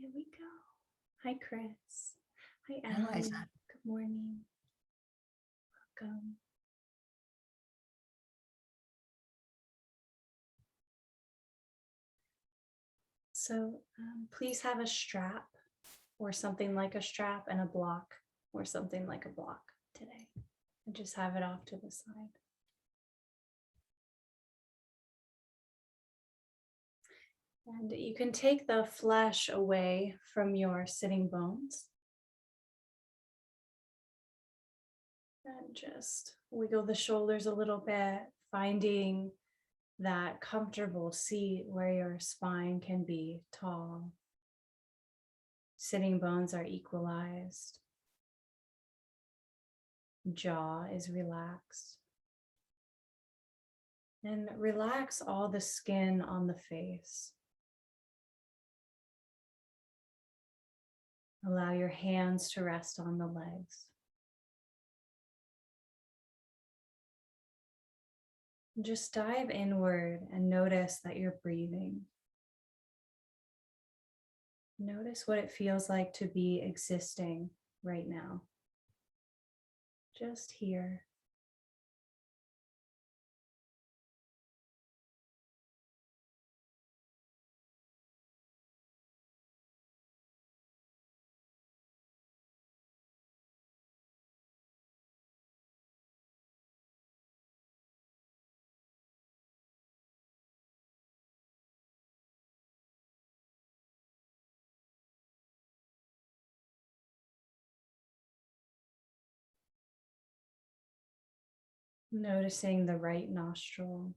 Here we go. Hi, Chris. Hi, Hi, Emily. Liza. Good morning. Welcome. So please have a strap or something like a strap and a block or something like a block today. And just have it off to the side. And you can take the flesh away from your sitting bones. And just wiggle the shoulders a little bit, finding that comfortable seat where your spine can be tall. Sitting bones are equalized. Jaw is relaxed. And relax all the skin on the face. Allow your hands to rest on the legs. Just dive inward and notice that you're breathing. Notice what it feels like to be existing right now. Just here. Noticing the right nostril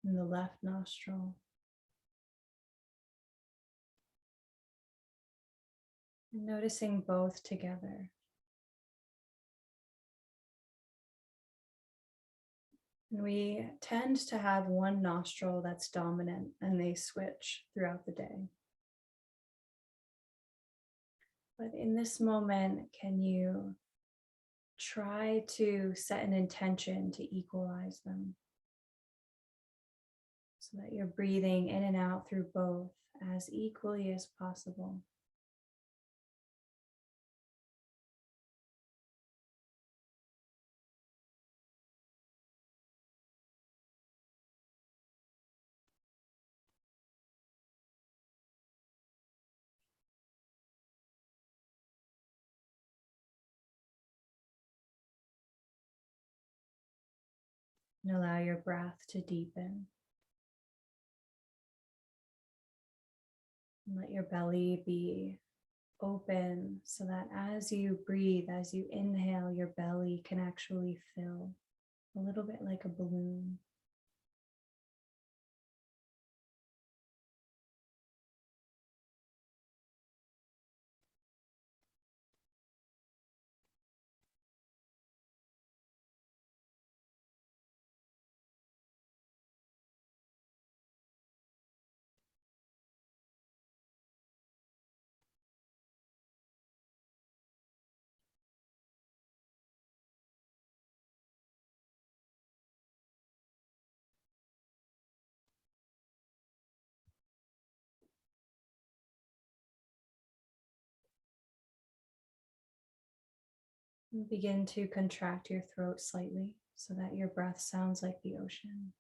and the left nostril. And noticing both together. And we tend to have one nostril that's dominant and they switch throughout the day. But in this moment, can you try to set an intention to equalize them so that you're breathing in and out through both as equally as possible? And allow your breath to deepen. And let your belly be open so that as you breathe, as you inhale, your belly can actually fill a little bit like a balloon. And begin to contract your throat slightly so that your breath sounds like the ocean.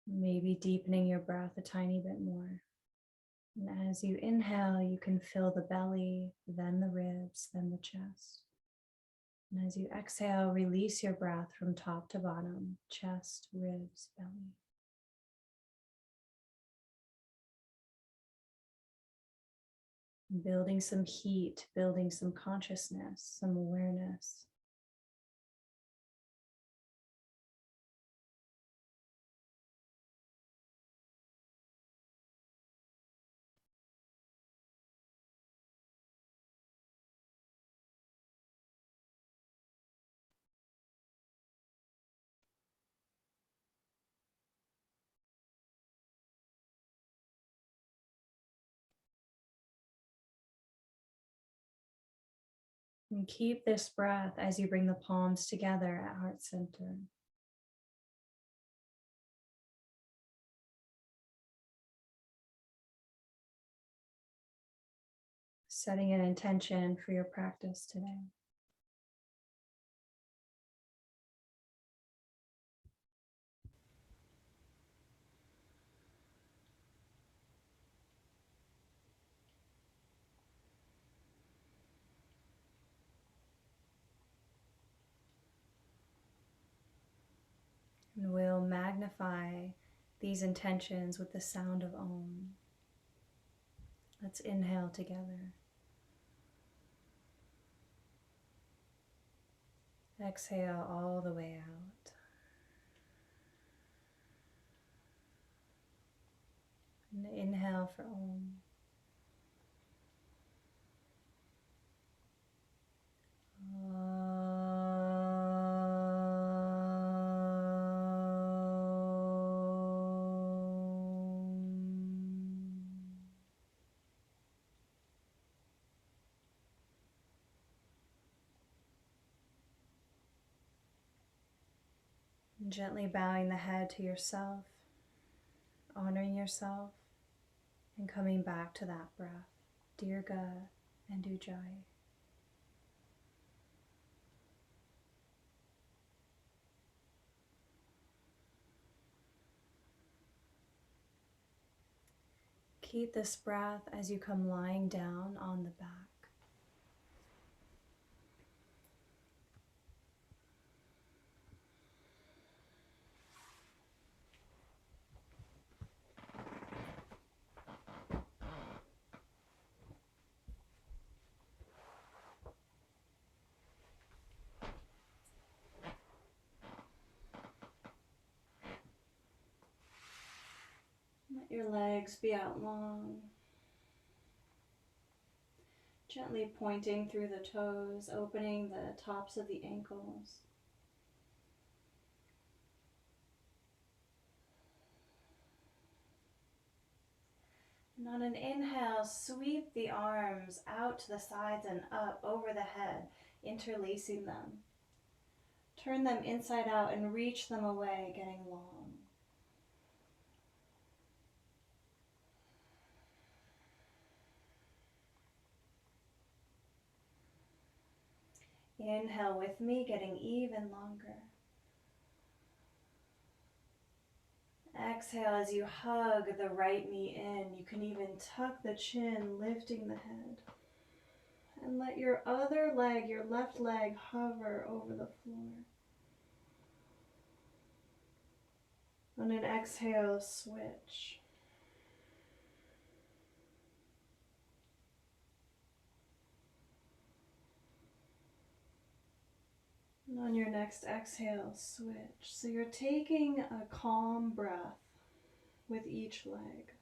Maybe deepening your breath a tiny bit more. And as you inhale, you can fill the belly, then the ribs, then the chest. And as you exhale, release your breath from top to bottom, chest, ribs, belly. Building some heat, building some consciousness, some awareness. And keep this breath as you bring the palms together at heart center. setting an intention for your practice today. And we'll magnify these intentions with the sound of Om. Let's inhale together. Exhale all the way out. And inhale for Om. Gently bowing the head to yourself, honoring yourself, and coming back to that breath. Dirga and Ujjayi. Keep this breath as you come lying down on the back. Let your legs be out long. Gently pointing through the toes, opening the tops of the ankles. And on an inhale, sweep the arms out to the sides and up over the head, interlacing them. Turn them inside out and reach them away, getting long. Inhale with me, getting even longer. Exhale as you hug the right knee in. You can even tuck the chin, lifting the head. And let your other leg, your left leg, hover over the floor. On an exhale, switch. And on your next exhale, switch. So you're taking a calm breath with each leg.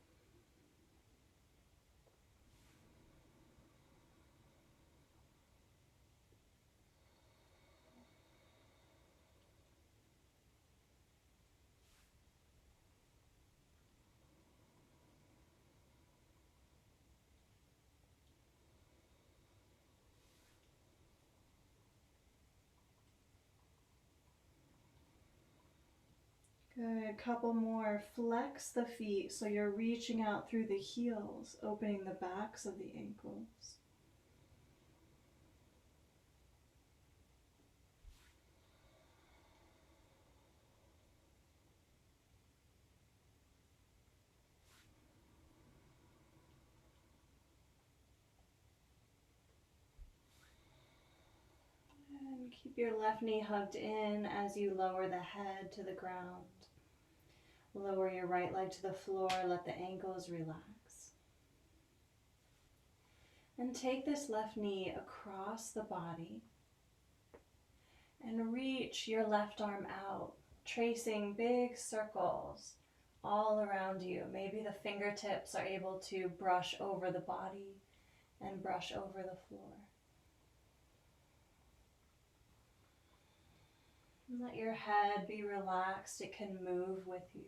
Good, couple more. Flex the feet so you're reaching out through the heels, opening the backs of the ankles. And keep your left knee hugged in as you lower the head to the ground. Lower your right leg to the floor, let the ankles relax. And take this left knee across the body and reach your left arm out, tracing big circles all around you. Maybe the fingertips are able to brush over the body and brush over the floor. And let your head be relaxed. It can move with you.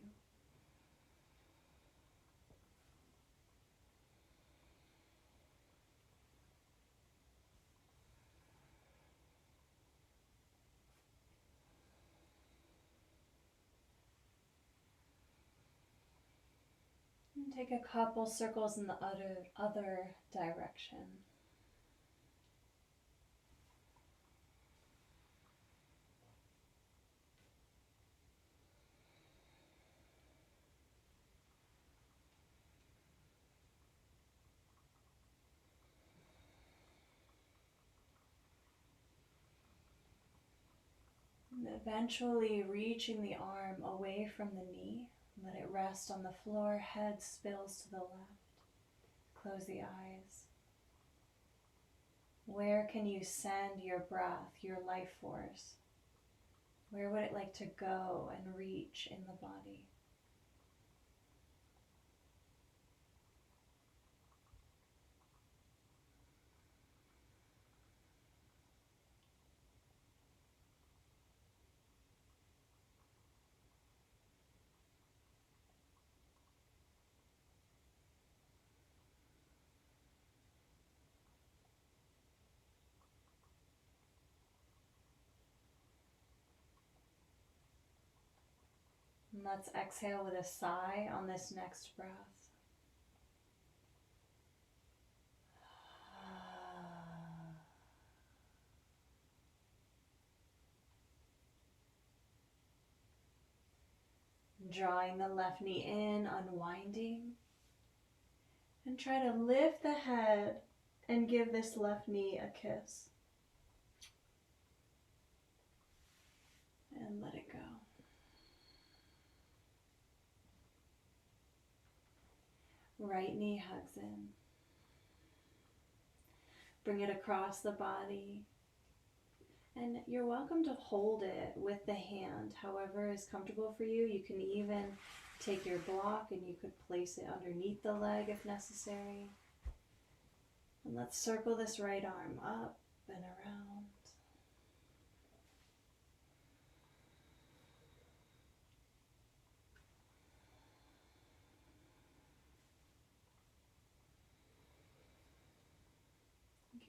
And take a couple circles in the other direction. Eventually reaching the arm away from the knee. Let it rest on the floor, head spills to the left. Close the eyes. Where can you send your breath, your life force? Where would it like to go and reach in the body? And let's exhale with a sigh on this next breath. Drawing the left knee in, unwinding. And try to lift the head and give this left knee a kiss. And let it go. Right knee hugs in. Bring it across the body. And you're welcome to hold it with the hand, however is comfortable for you. You can even take your block and you could place it underneath the leg if necessary. And let's circle this right arm up and around.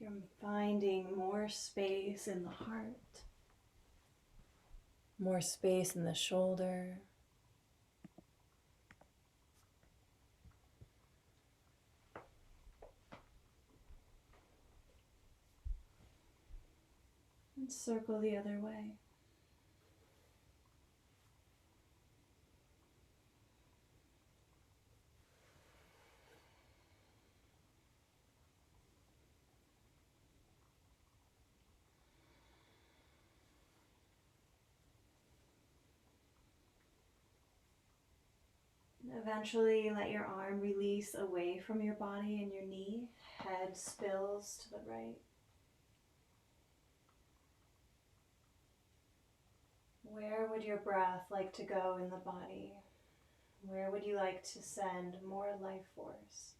You're finding more space in the heart, more space in the shoulder. And circle the other way. Eventually let your arm release away from your body and your knee. Head spills to the right. Where would your breath like to go in the body? Where would you like to send more life force?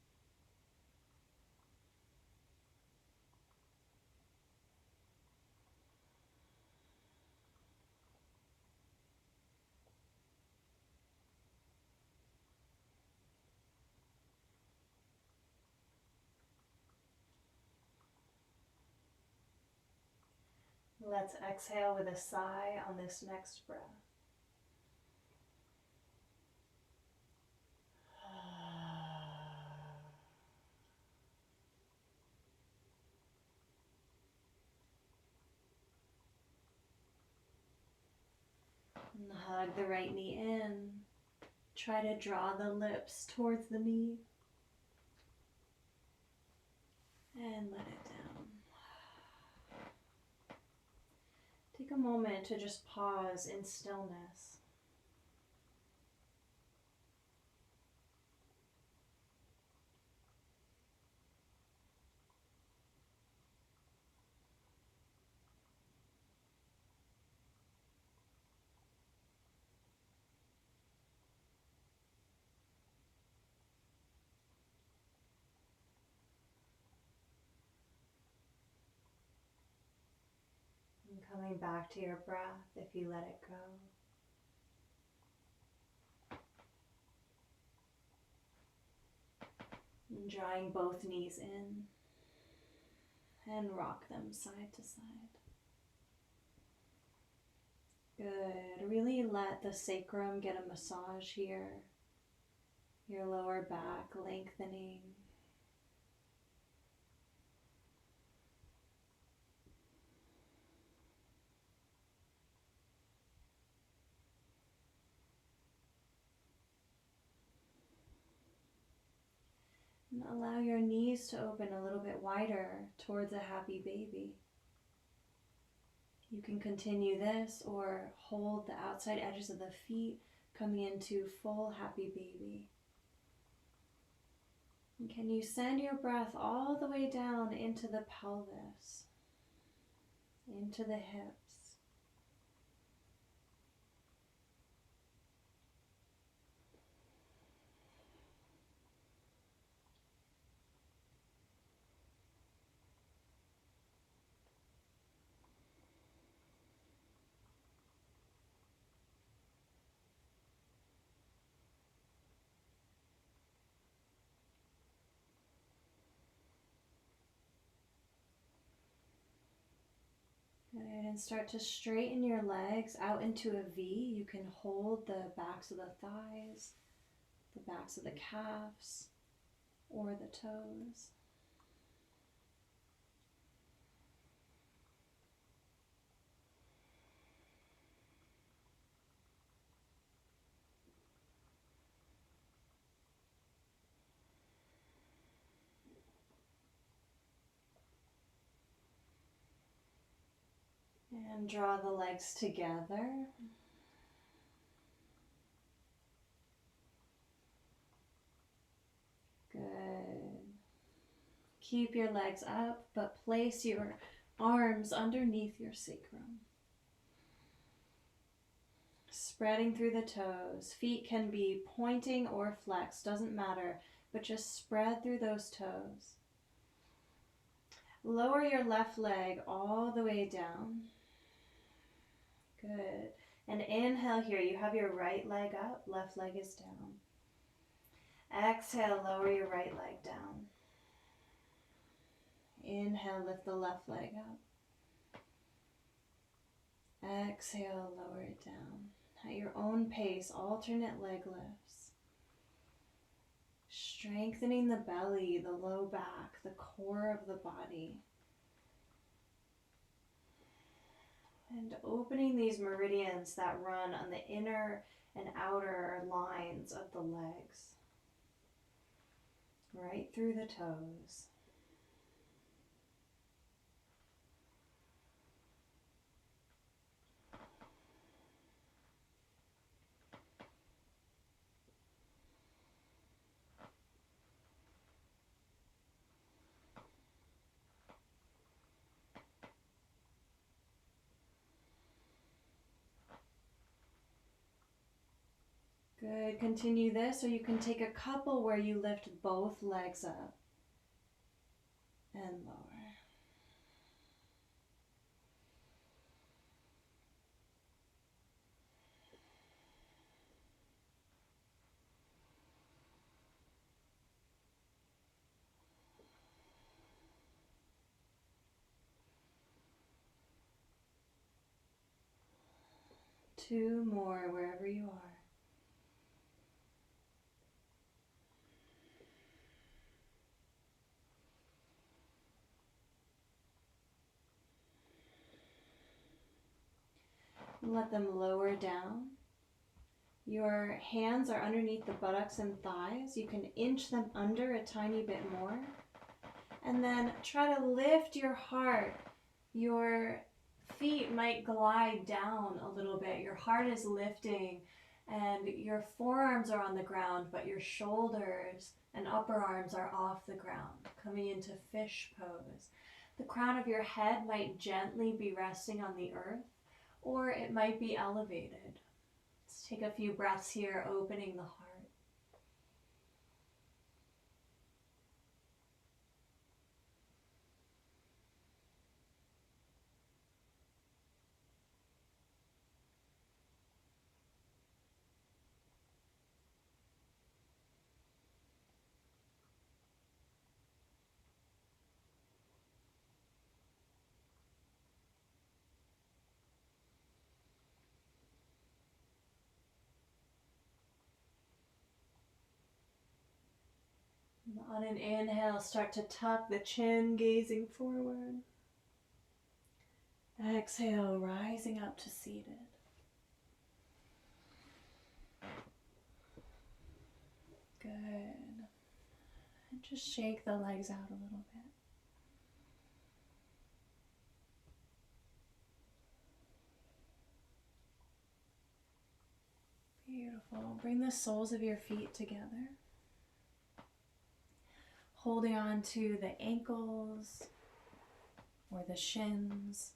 Let's exhale with a sigh on this next breath. And hug the right knee in. Try to draw the lips towards the knee. And let it down. Take a moment to just pause in stillness. And coming back to your breath if you let it go. And drawing both knees in and rock them side to side. Good. Really let the sacrum get a massage here. Your lower back lengthening. And allow your knees to open a little bit wider towards a happy baby. You can continue this or hold the outside edges of the feet, coming into full happy baby. And can you send your breath all the way down into the pelvis, into the hips? Good, and start to straighten your legs out into a V. You can hold the backs of the thighs, the backs of the calves, or the toes. And draw the legs together. Good. Keep your legs up, but place your arms underneath your sacrum. Spreading through the toes. Feet can be pointing or flexed, doesn't matter, but just spread through those toes. Lower your left leg all the way down. Good. And inhale here. You have your right leg up, left leg is down. Exhale, lower your right leg down. Inhale, lift the left leg up. Exhale, lower it down. At your own pace, alternate leg lifts. Strengthening the belly, the low back, the core of the body. And opening these meridians that run on the inner and outer lines of the legs. Right through the toes. Good. Continue this, or you can take a couple where you lift both legs up and lower. Two more wherever you are. Let them lower down. Your hands are underneath the buttocks and thighs. You can inch them under a tiny bit more. And then try to lift your heart. Your feet might glide down a little bit. Your heart is lifting and your forearms are on the ground, but your shoulders and upper arms are off the ground, coming into fish pose. The crown of your head might gently be resting on the earth, or it might be elevated. Let's take a few breaths here, opening the heart. On an inhale, start to tuck the chin, gazing forward. Exhale, rising up to seated. Good. And just shake the legs out a little bit. Beautiful. Bring the soles of your feet together. Holding on to the ankles or the shins.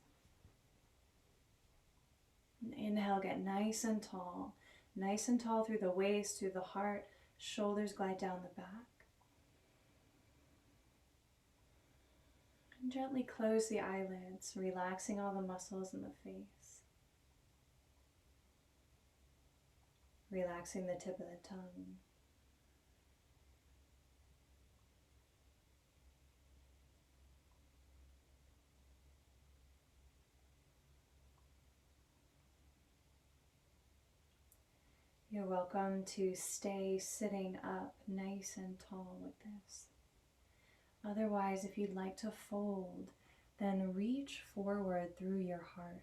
And inhale, get nice and tall. Nice and tall through the waist, through the heart. Shoulders glide down the back. And gently close the eyelids, relaxing all the muscles in the face. Relaxing the tip of the tongue. You're welcome to stay sitting up nice and tall with this. Otherwise, if you'd like to fold, then reach forward through your heart.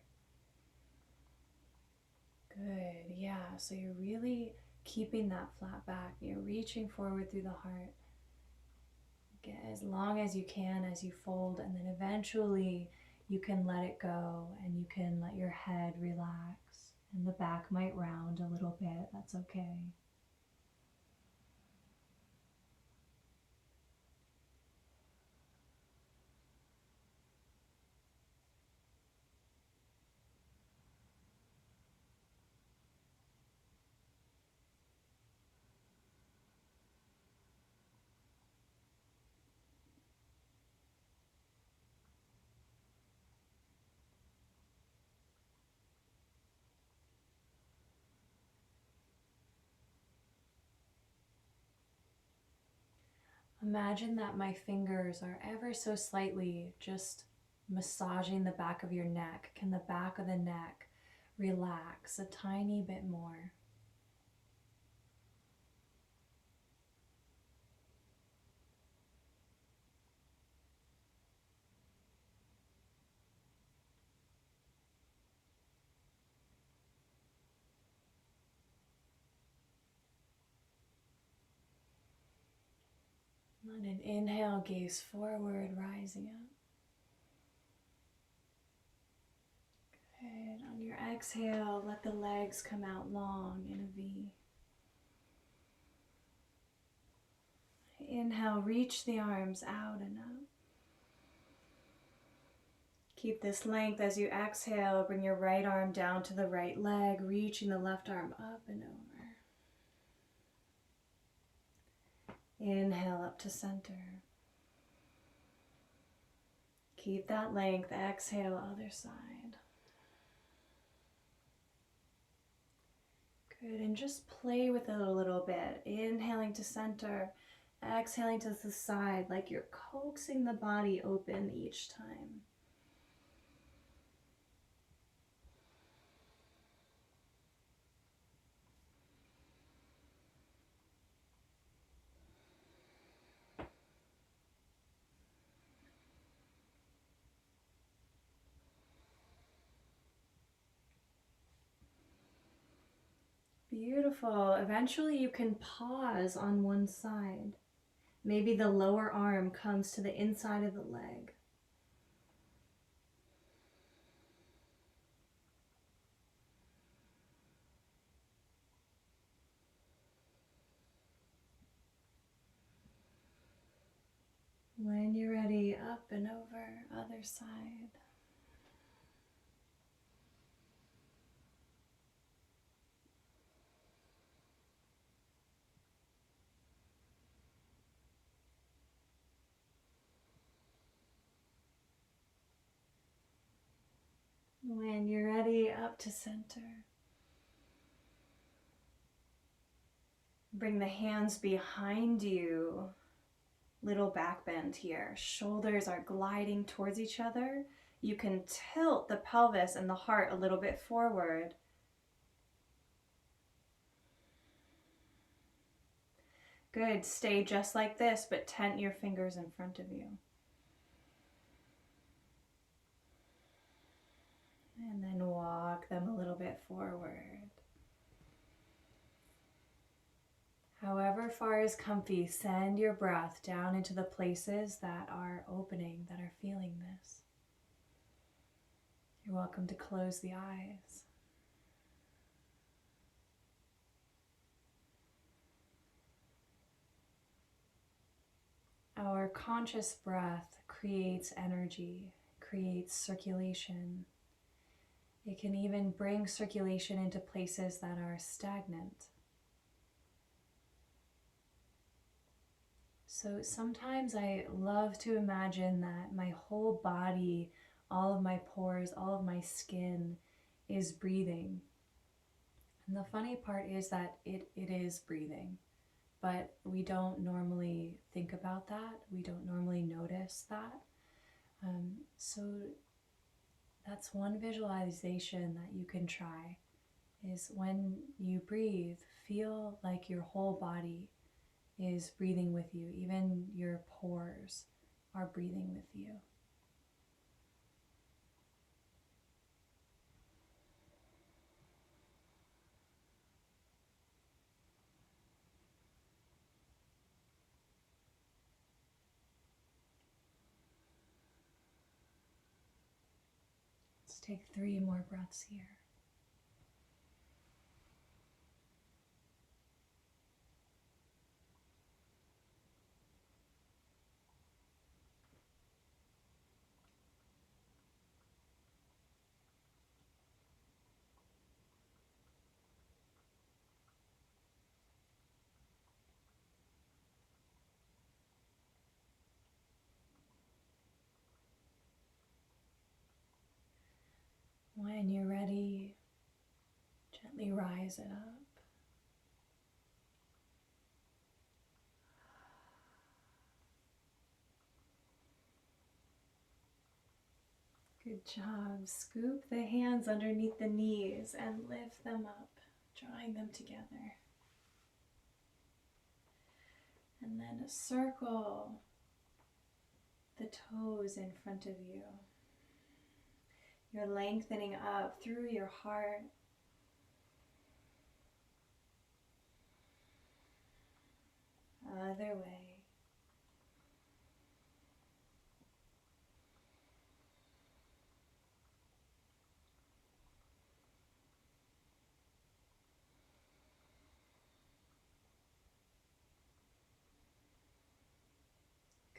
Good, yeah, so you're really keeping that flat back. You're reaching forward through the heart. Get as long as you can as you fold, and then eventually you can let it go and you can let your head relax. And the back might round a little bit, that's okay. Imagine that my fingers are ever so slightly just massaging the back of your neck. Can the back of the neck relax a tiny bit more? On an inhale, gaze forward, rising up. Good. On your exhale, let the legs come out long in a V. Inhale, reach the arms out and up. Keep this length as you exhale. Bring your right arm down to the right leg, reaching the left arm up and over. Inhale up to center. Keep that length. Exhale, other side. Good, and just play with it a little bit. Inhaling to center, exhaling to the side, like you're coaxing the body open each time. Beautiful. Eventually you can pause on one side. Maybe the lower arm comes to the inside of the leg. When you're ready, up and over, other side. When you're ready, up to center. Bring the hands behind you. Little back bend here. Shoulders are gliding towards each other. You can tilt the pelvis and the heart a little bit forward. Good. Stay just like this, but tent your fingers in front of you. And then walk them a little bit forward. However far is comfy, send your breath down into the places that are opening, that are feeling this. You're welcome to close the eyes. Our conscious breath creates energy, creates circulation. It can even bring circulation into places that are stagnant. So sometimes I love to imagine that my whole body, all of my pores, all of my skin is breathing. And the funny part is that it is breathing, but we don't normally think about that. We don't normally notice that. So that's one visualization that you can try, is when you breathe, feel like your whole body is breathing with you. Even your pores are breathing with you. Let's take 3 more breaths here. When you're ready, gently rise it up. Good job. Scoop the hands underneath the knees and lift them up, drawing them together. And then circle the toes in front of you. You're lengthening up through your heart. Other way.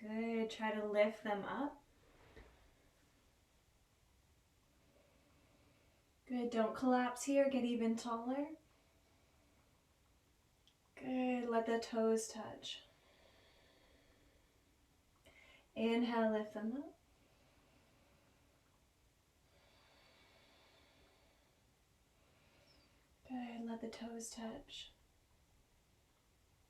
Good. Try to lift them up. Good. Don't collapse here. Get even taller. Good. Let the toes touch. Inhale, lift them up. Good. Let the toes touch.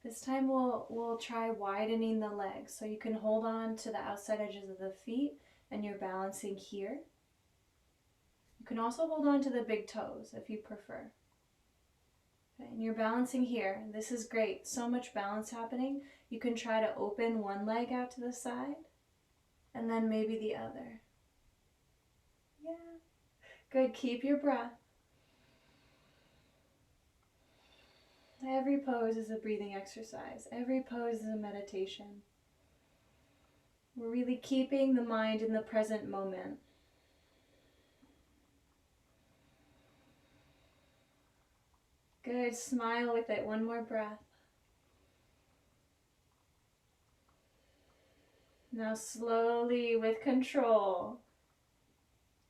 This time we'll try widening the legs. So you can hold on to the outside edges of the feet and you're balancing here. You can also hold on to the big toes if you prefer. Okay, and you're balancing here. This is great. So much balance happening. You can try to open one leg out to the side and then maybe the other. Yeah. Good. Keep your breath. Every pose is a breathing exercise. Every pose is a meditation. We're really keeping the mind in the present moment. Good. Smile with it. One more breath. Now slowly, with control,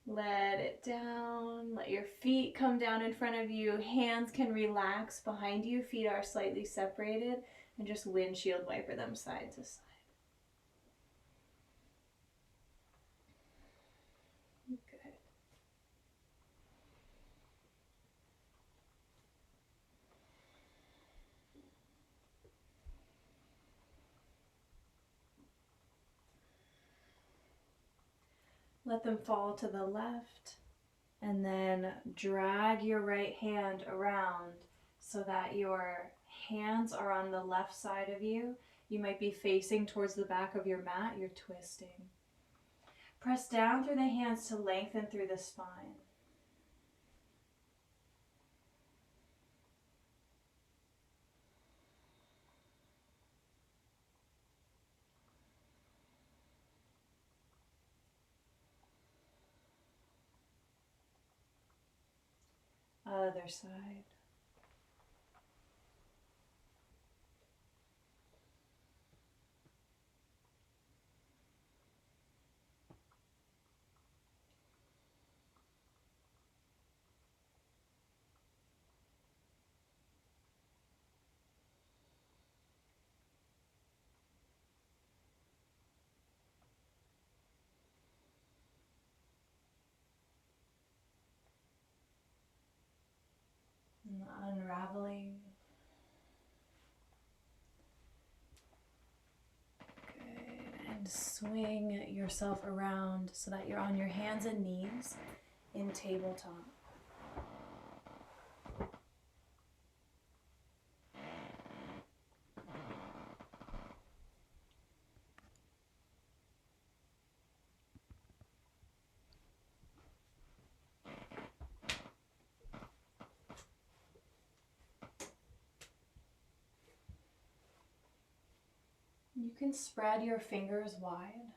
let it down. Let your feet come down in front of you. Hands can relax behind you. Feet are slightly separated. And just windshield wiper them side to side. Good. Let them fall to the left. And then drag your right hand around so that your hands are on the left side of you. You might be facing towards the back of your mat. You're twisting. Press down through the hands to lengthen through the spine. Other side. and swing yourself around so that you're on your hands and knees in tabletop. You can spread your fingers wide.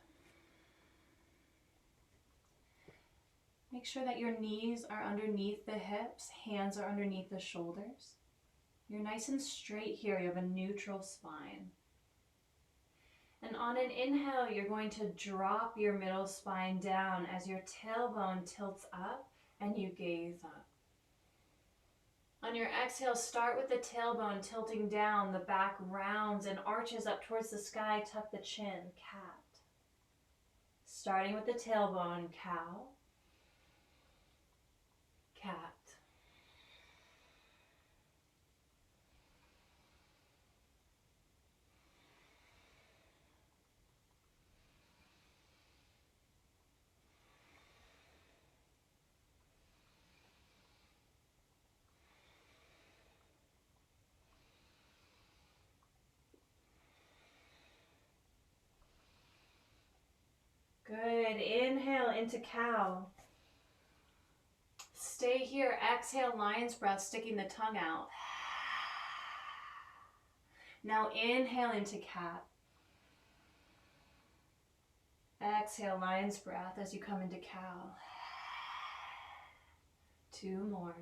Make sure that your knees are underneath the hips, hands are underneath the shoulders. You're nice and straight here. You have a neutral spine. And on an inhale, you're going to drop your middle spine down as your tailbone tilts up and you gaze up. On your exhale, start with the tailbone tilting down, the back rounds and arches up towards the sky, tuck the chin, cat. Starting with the tailbone, cow, cat. Good. Inhale into cow. Stay here. Exhale, lion's breath, sticking the tongue out. Now inhale into cat. Exhale, lion's breath as you come into cow. 2 more.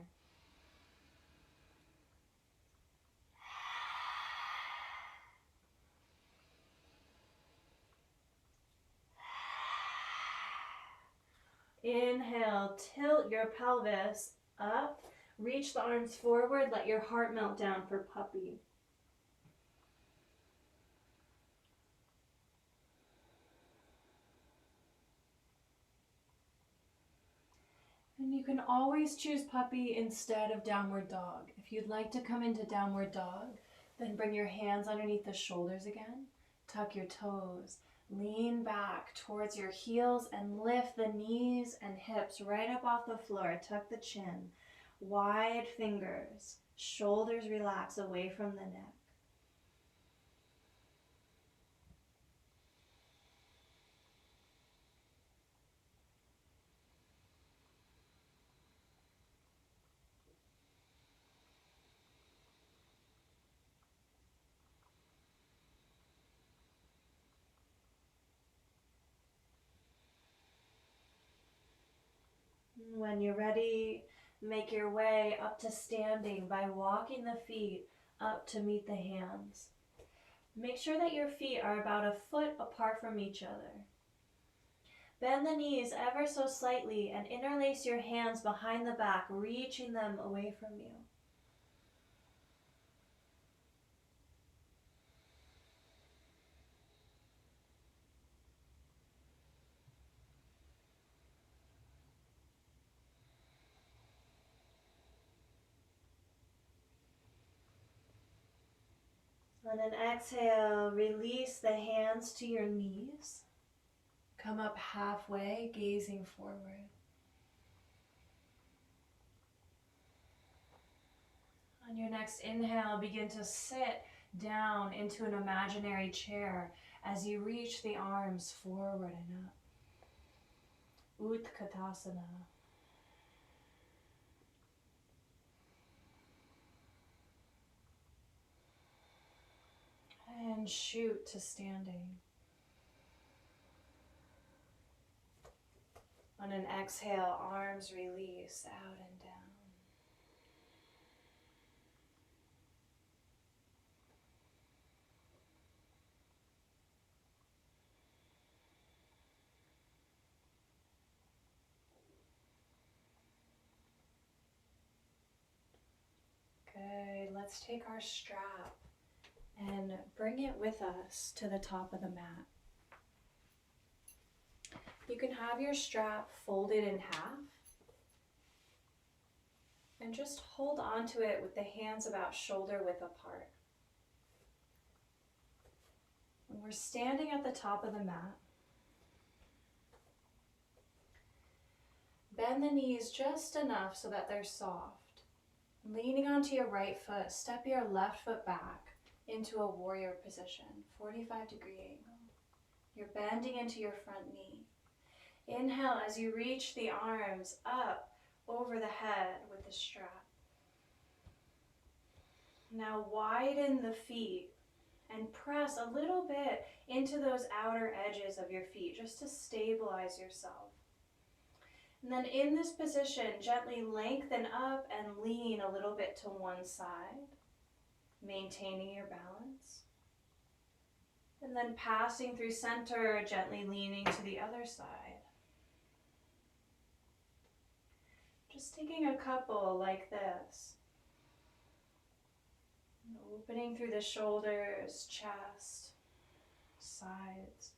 Inhale, tilt your pelvis up, reach the arms forward, let your heart melt down for puppy. And you can always choose puppy instead of downward dog. If you'd like to come into downward dog, then bring your hands underneath the shoulders again, tuck your toes. Lean back towards your heels and lift the knees and hips right up off the floor. Tuck the chin. Wide fingers. Shoulders relax away from the neck. When you're ready, make your way up to standing by walking the feet up to meet the hands. Make sure that your feet are about a foot apart from each other. Bend the knees ever so slightly and interlace your hands behind the back, reaching them away from you. On an exhale, release the hands to your knees. Come up halfway, gazing forward. On your next inhale, begin to sit down into an imaginary chair as you reach the arms forward and up. Utkatasana. And shoot to standing. On an exhale, arms release out and down. Good. Let's take our strap and bring it with us to the top of the mat. You can have your strap folded in half and just hold onto it with the hands about shoulder width apart. We're standing at the top of the mat. Bend the knees just enough so that they're soft. Leaning onto your right foot, step your left foot back into a warrior position, 45-degree angle. You're bending into your front knee. Inhale as you reach the arms up over the head with the strap. Now widen the feet and press a little bit into those outer edges of your feet just to stabilize yourself. And then in this position, gently lengthen up and lean a little bit to one side, maintaining your balance. And then passing through center, gently leaning to the other side. Just taking a couple like this. And opening through the shoulders, chest, sides.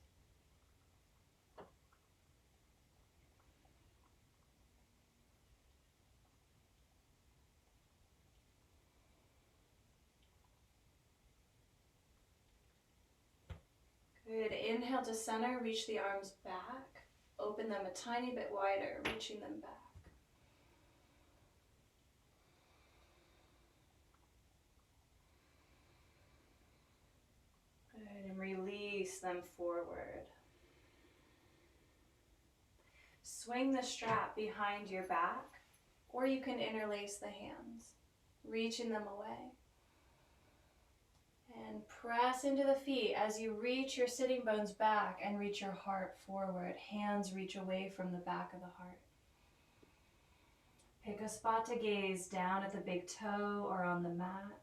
Good. Inhale to center, reach the arms back. Open them a tiny bit wider, reaching them back. Good. And release them forward. Swing the strap behind your back, or you can interlace the hands, reaching them away. And press into the feet as you reach your sitting bones back and reach your heart forward. Hands reach away from the back of the heart. Pick a spot to gaze down at the big toe or on the mat.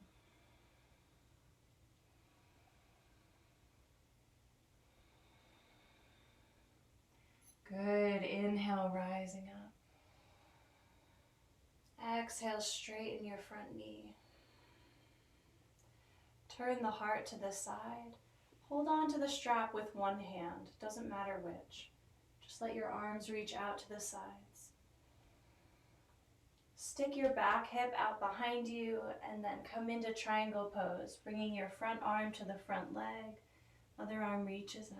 Good. Inhale, rising up. Exhale, straighten your front knee. Turn the heart to the side. Hold on to the strap with one hand. Doesn't matter which. Just let your arms reach out to the sides. Stick your back hip out behind you and then come into triangle pose, bringing your front arm to the front leg. Other arm reaches up.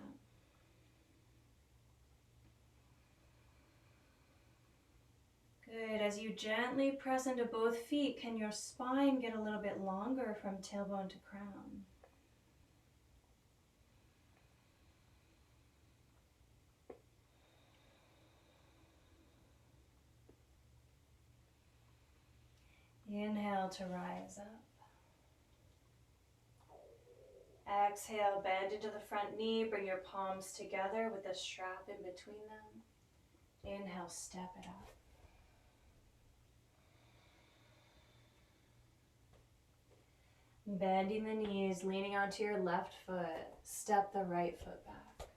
Good. As you gently press into both feet, can your spine get a little bit longer from tailbone to crown? Inhale to rise up. Exhale, bend into the front knee, bring your palms together with the strap in between them. Inhale, step it up. Bending the knees, leaning onto your left foot, step the right foot back.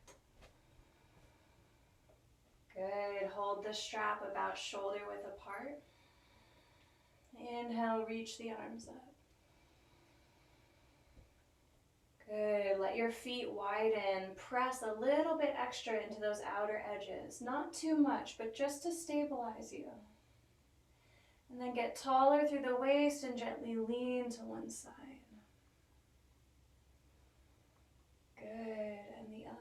Good, hold the strap about shoulder width apart. Inhale, reach the arms up. Good, let your feet widen, press a little bit extra into those outer edges. Not too much, but just to stabilize you. And then get taller through the waist and gently lean to one side. Good, and the other.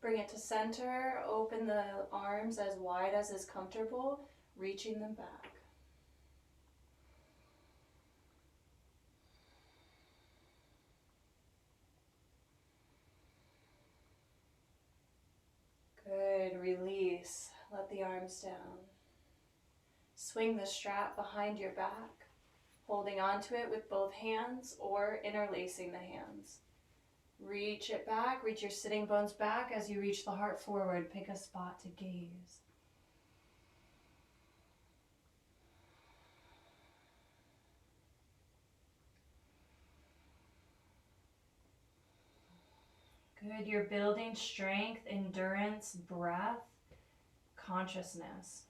Bring it to center, open the arms as wide as is comfortable, reaching them back. Good, release, let the arms down. Swing the strap behind your back, holding onto it with both hands or interlacing the hands. Reach it back, reach your sitting bones back as you reach the heart forward. Pick a spot to gaze. Good, you're building strength, endurance, breath, consciousness.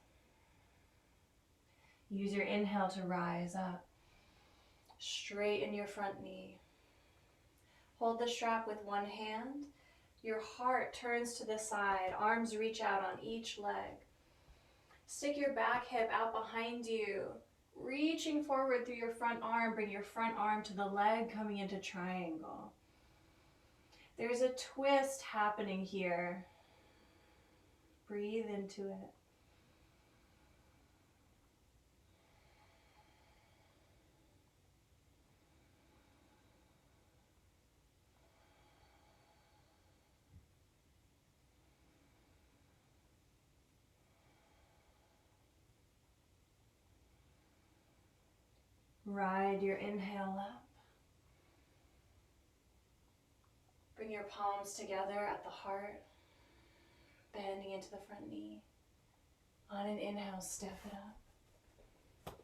Use your inhale to rise up. Straighten your front knee. Hold the strap with one hand. Your heart turns to the side. Arms reach out on each leg. Stick your back hip out behind you. Reaching forward through your front arm. Bring your front arm to the leg, coming into triangle. There's a twist happening here. Breathe into it. Ride your inhale up. Bring your palms together at the heart, bending into the front knee. On an inhale, step it up.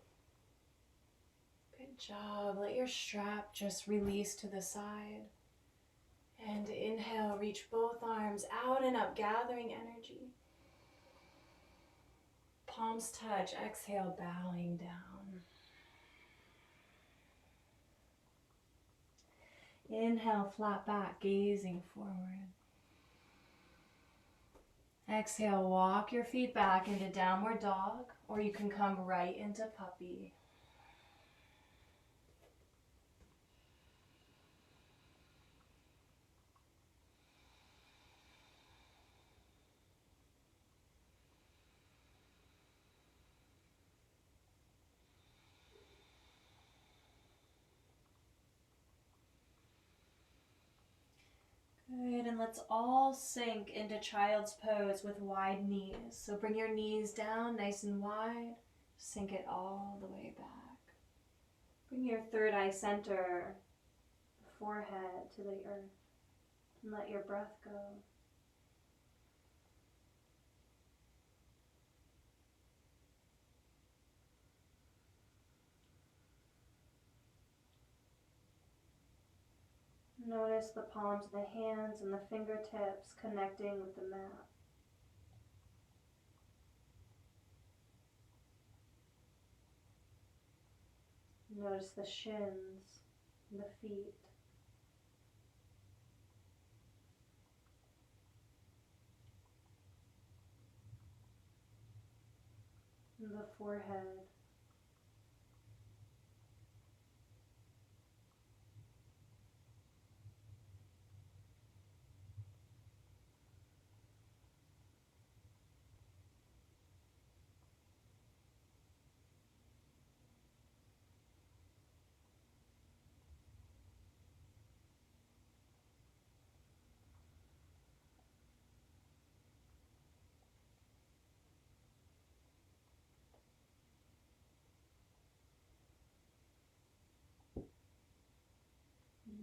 Good job. Let your strap just release to the side. And inhale, reach both arms out and up, gathering energy. Palms touch. Exhale, bowing down. Inhale, flat back, gazing forward. Exhale, walk your feet back into downward dog, or you can come right into puppy. Good, and let's all sink into child's pose with wide knees. So bring your knees down nice and wide. Sink it all the way back. Bring your third eye center, forehead to the earth, and let your breath go. Notice the palms of the hands and the fingertips connecting with the mat. Notice the shins and the feet. And the forehead.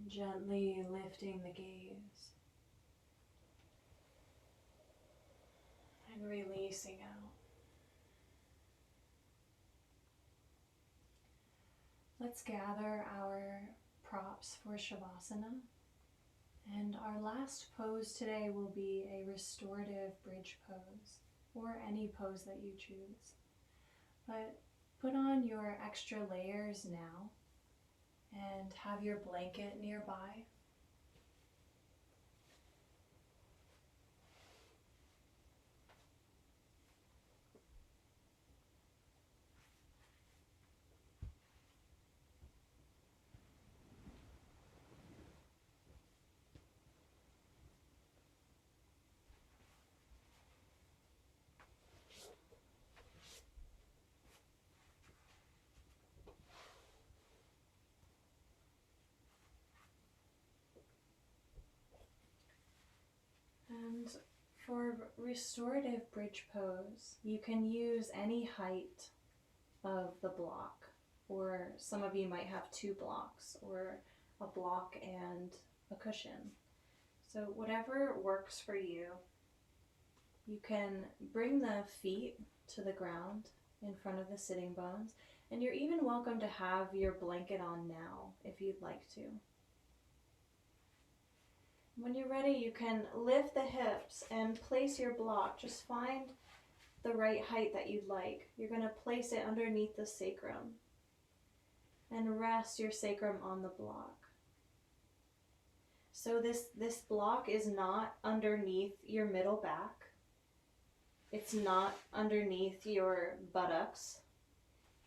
Gently lifting the gaze and releasing out. Let's gather our props for Shavasana. And our last pose today will be a restorative bridge pose, or any pose that you choose. But put on your extra layers now and have your blanket nearby. And for restorative bridge pose, you can use any height of the block, or some of you might have 2 blocks, or a block and a cushion. So whatever works for you. You can bring the feet to the ground in front of the sitting bones, and you're even welcome to have your blanket on now if you'd like to. When you're ready, you can lift the hips and place your block. Just find the right height that you'd like, you're going to place it underneath the sacrum and rest your sacrum on the block. So this block is not underneath your middle back. It's not underneath your buttocks.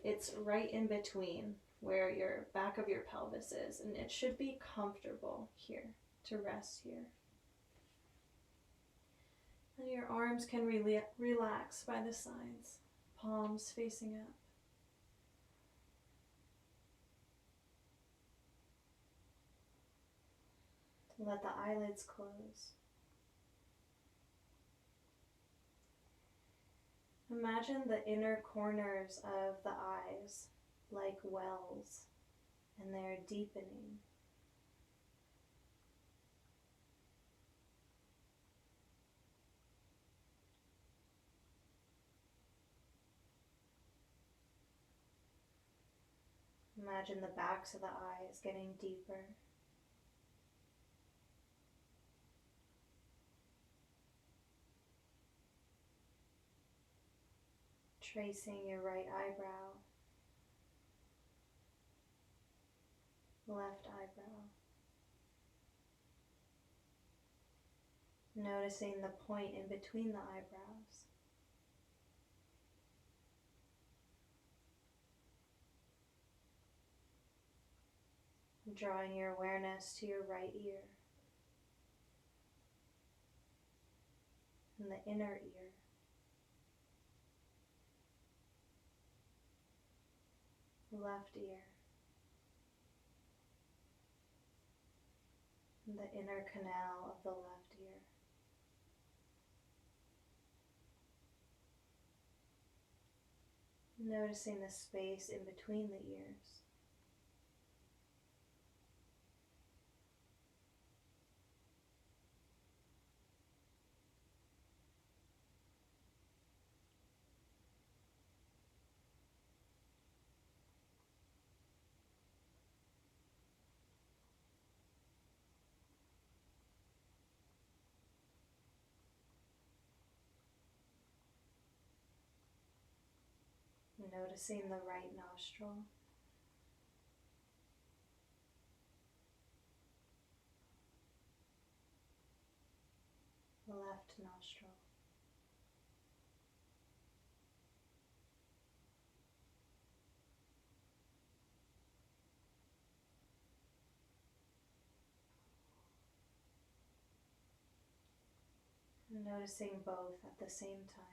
It's right in between where your back of your pelvis is, and it should be comfortable here to rest here. And your arms can relax by the sides, palms facing up. Let the eyelids close. Imagine the inner corners of the eyes like wells, and they're deepening. Imagine the backs of the eyes getting deeper. Tracing your right eyebrow, left eyebrow. Noticing the point in between the eyebrows. Drawing your awareness to your right ear and the inner ear. Left ear, and the inner canal of the left ear. Noticing the space in between the ears. Noticing the right nostril. The left nostril. Noticing both at the same time.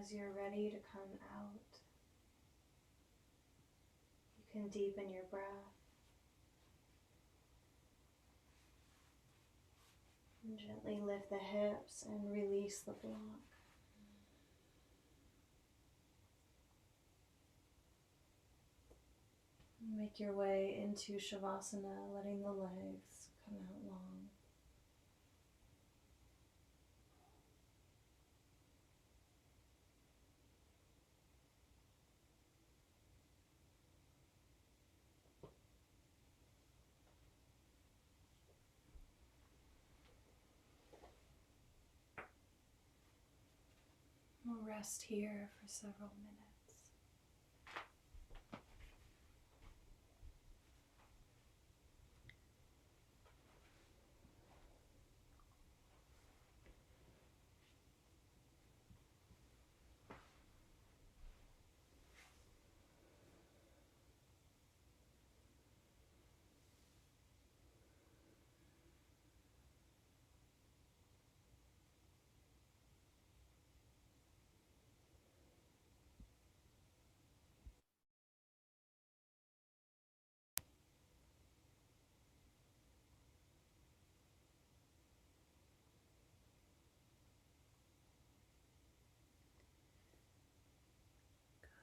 As you're ready to come out, you can deepen your breath and gently lift the hips and release the block. Make your way into Shavasana, letting the legs come out long. We'll rest here for several minutes.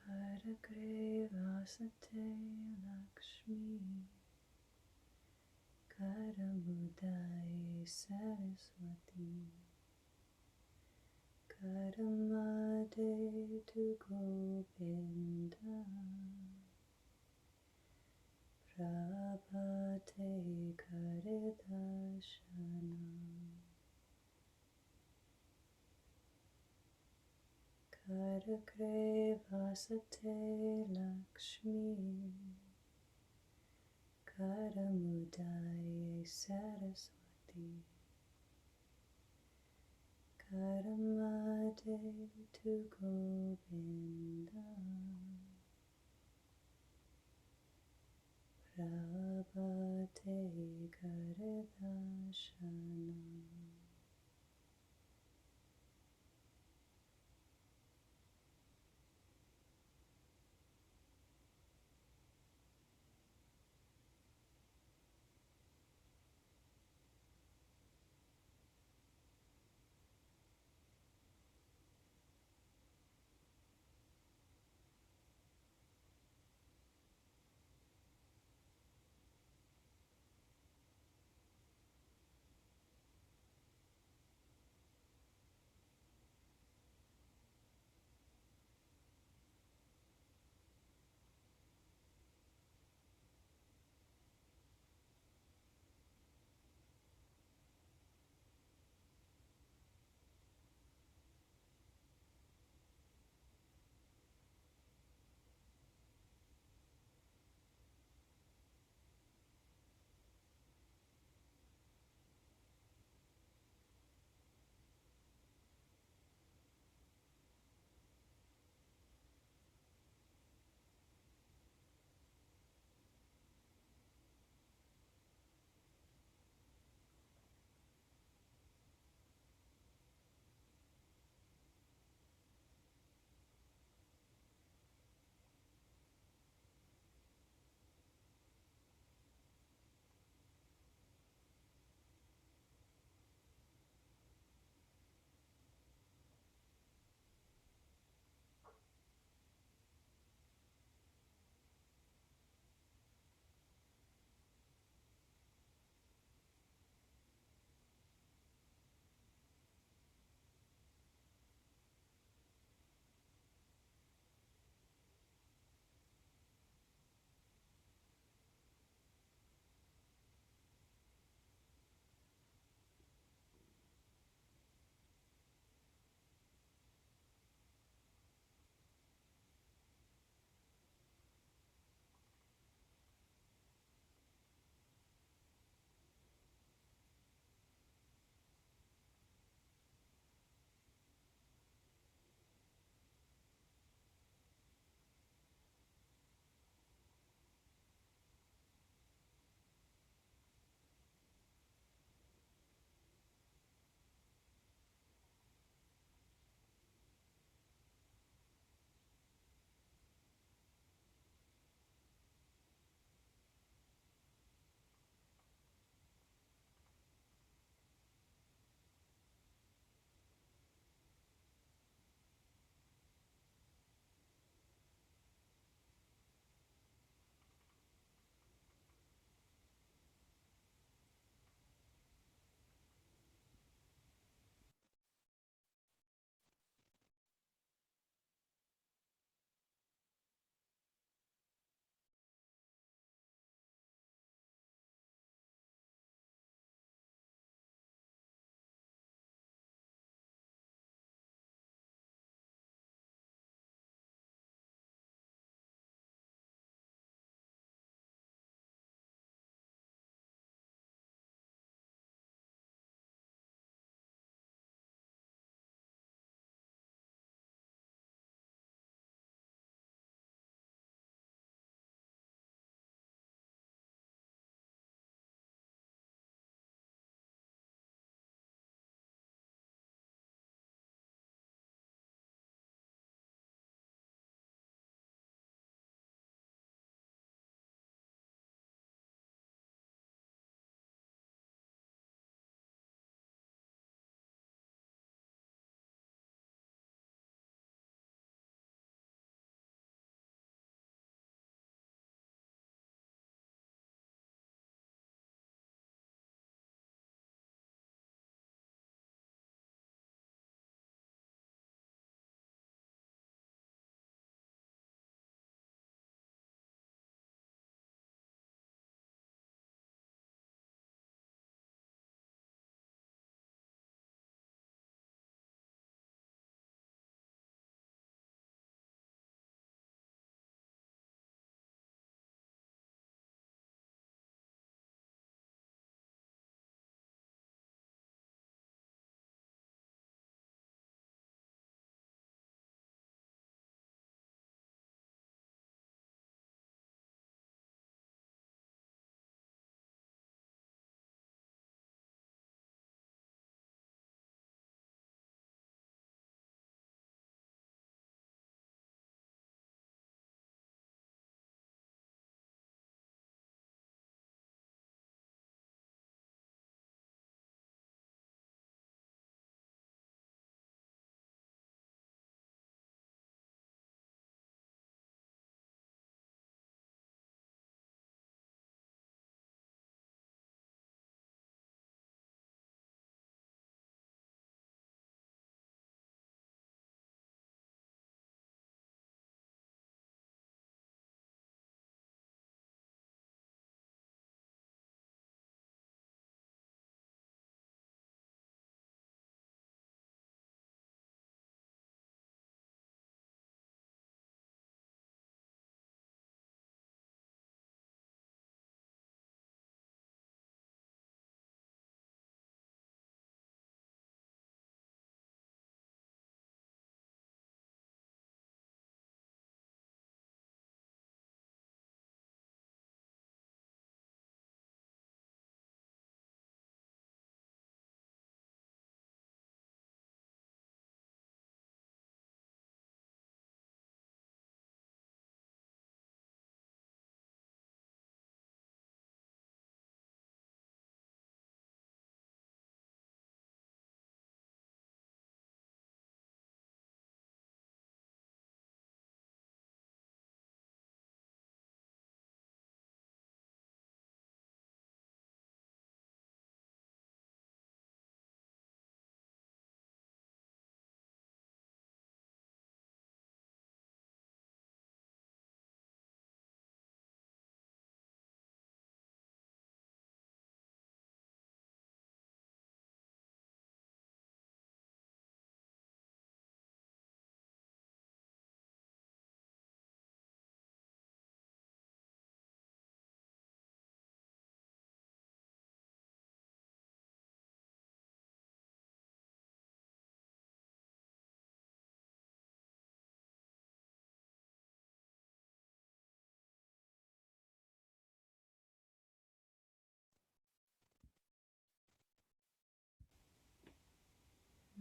Karagrevasate Lakshmi Karamudaye Saraswati Karamade tu Govinda Prabhate Karidashanam Karagrevasate Lakshmi Karamudaye Saraswati Karamade tu Govinda Prabhate Karidashanam.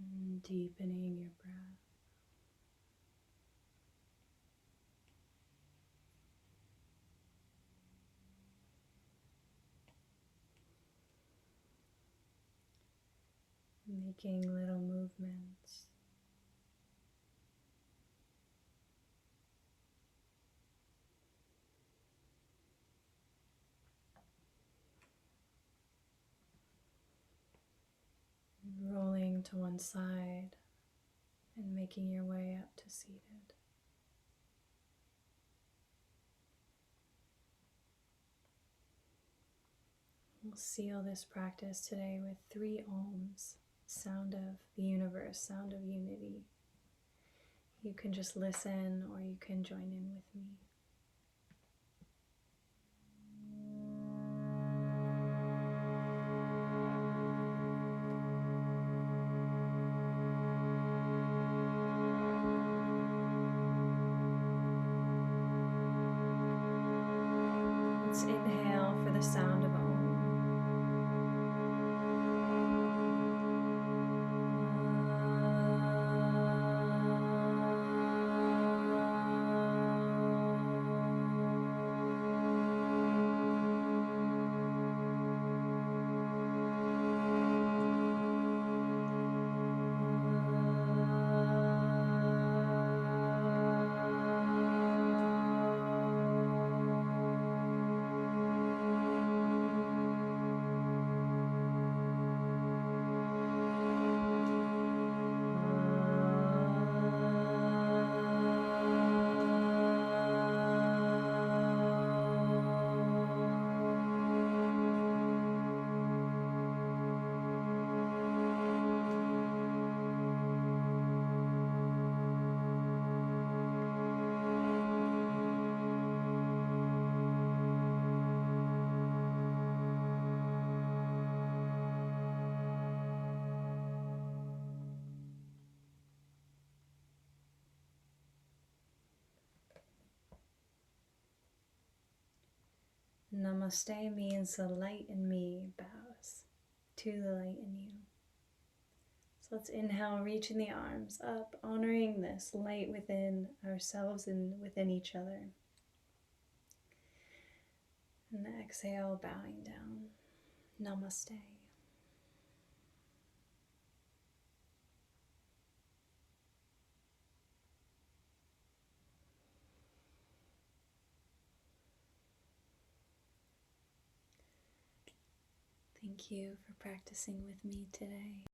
And deepening your breath. Making little movements. Rolling to one side and making your way up to seated. We'll seal this practice today with 3 ohms, sound of the universe, sound of unity. You can just listen or you can join in with me. Let's inhale for the sound of Om. Namaste means the light in me bows to the light in you. So let's inhale, reaching the arms up, honoring this light within ourselves and within each other. And exhale, bowing down. Namaste. Thank you for practicing with me today.